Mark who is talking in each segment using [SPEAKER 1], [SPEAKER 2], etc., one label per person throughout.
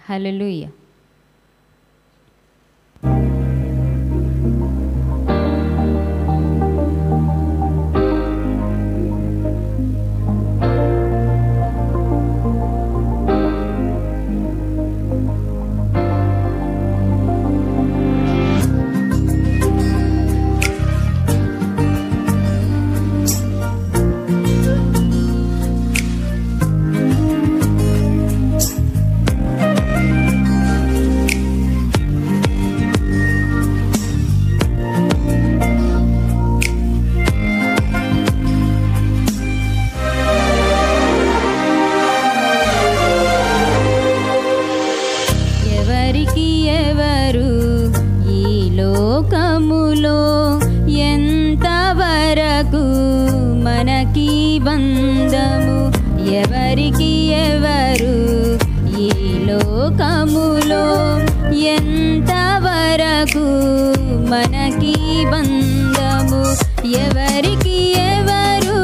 [SPEAKER 1] హల్లెలూయా. ఎవరికి ఎవరు ఈ లోకములో ఎంతవరకు మనకి బంధము, ఎవరికి ఎవరు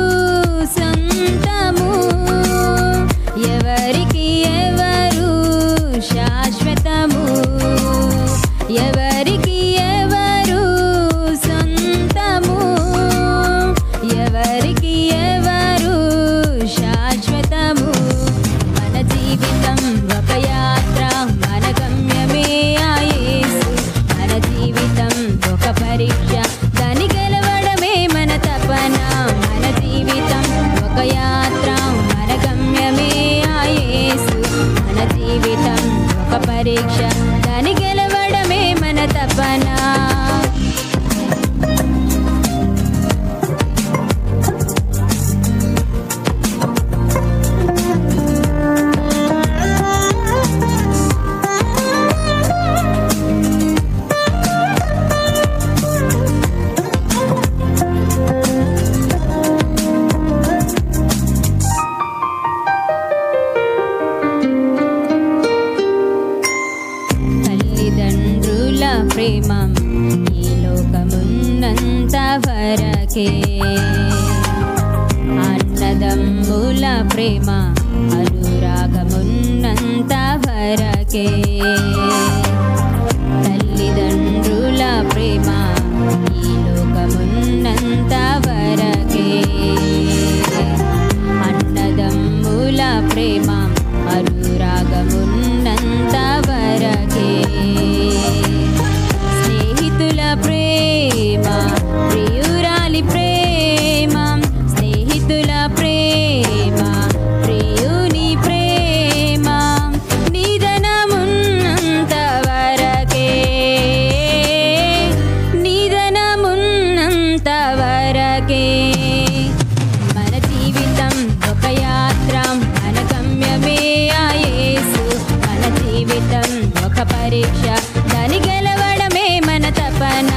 [SPEAKER 1] సొంతము, ఎవరికి ఎవరు శాశ్వతము, ఎవరికి ఎవరు సొంతము, ఎవరికి ఎవరు శాశ్వతము. మన జీవితం ఒక యాత్ర, మన గమ్యమే ఆ యేసు. మన జీవితం ఒక పరీక్ష, దాన్ని గెలవడమే మన తపన. మన జీవితం ఒక యాత్ర, మన గమ్యమే ఆ యేసు. మన జీవితం ఒక పరీక్ష, దాన్ని గెలవడమే మన తపన. ప్రేమ ఈ లోకమున్నంత వరకే, అన్నదమ్ముల ప్రేమ అనురాగమున్నంత వరకే, తల్లిదండ్రుల ప్రేమ ఈ లోకమున్నంత వరకే, అన్నదమ్ముల ప్రేమ అనురాగమున్నంత వరకే, ప్రేమ ప్రియురాలి ప్రేమ, స్నేహితుల ప్రేమ ప్రియుని ప్రేమ నిదనమున్నంత వరకే, నిదనమున్నంత వరకే. మన జీవితం ఒక యాత్ర, మన గమ్యమే ఆ యేసు. మన జీవితం ఒక పరీక్ష, దాని గెలవడమే మన తపన.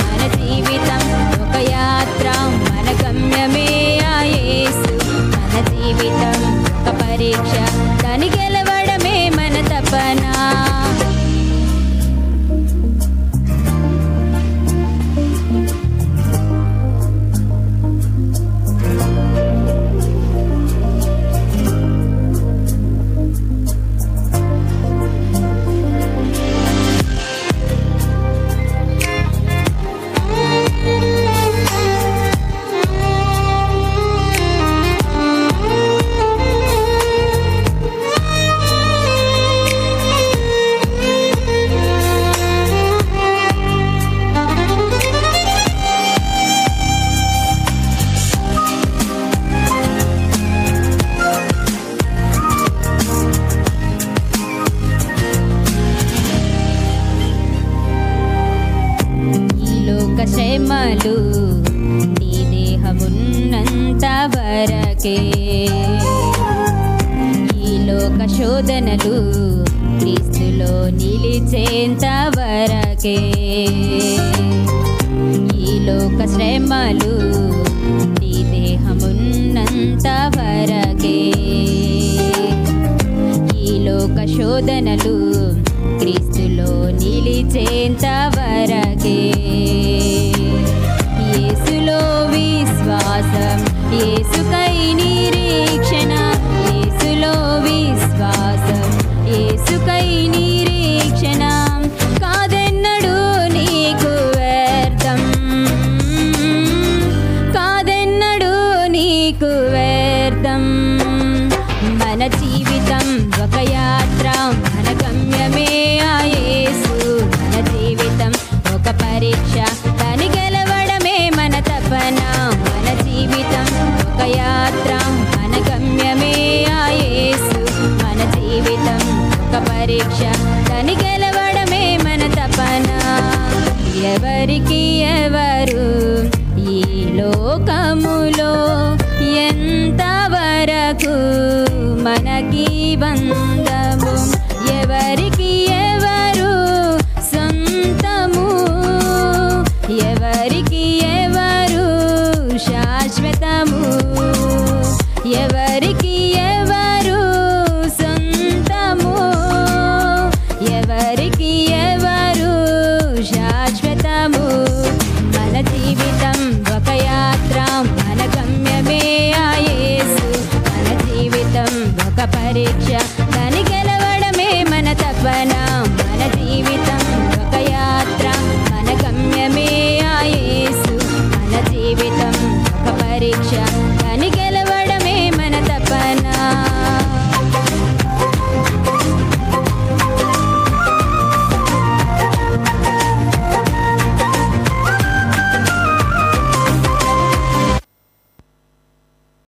[SPEAKER 1] మన జీవితం ఒక యాత్ర, మన గమ్యమే ఆ యేసు. మన జీవితం ఒక పరీక్ష, దాని గెలవడమే మన తపన. శ్రమలు నీ దేహమున్నంత వరకే, ఈ లోక శోధనలు క్రీస్తులో నిలిచేంత వరకే, ఈ లోక శ్రమలు నీ దేహమున్నంత వరకే, ఈ లోక శోధనలు క్రీస్తులో నిలిచేంత వరకే. యేసులో విశ్వాసం, యేసుకై నిరీక్షణ, యేసులో విశ్వాసం, యేసుకై నిరీక్షణ కాదెన్నడూ నీకు వ్యర్థం, కాదెన్నడూ నీకు వ్యర్థం. మన జీవితం ఒక యాత్ర, మన గమ్యమే ఆ యేసు. మన జీవితం ఒక పరీక్ష, దాని గెలవడమే మన తపన. మన జీవితం ఒక యాత్ర, మన గమ్యమే ఆ యేసు. మన జీవితం ఒక పరీక్ష, దాని గెలవడమే మన తపన. ఎవరికి ఎవరు ఈ లోకములో ఎంతవరకు మనకి బంధ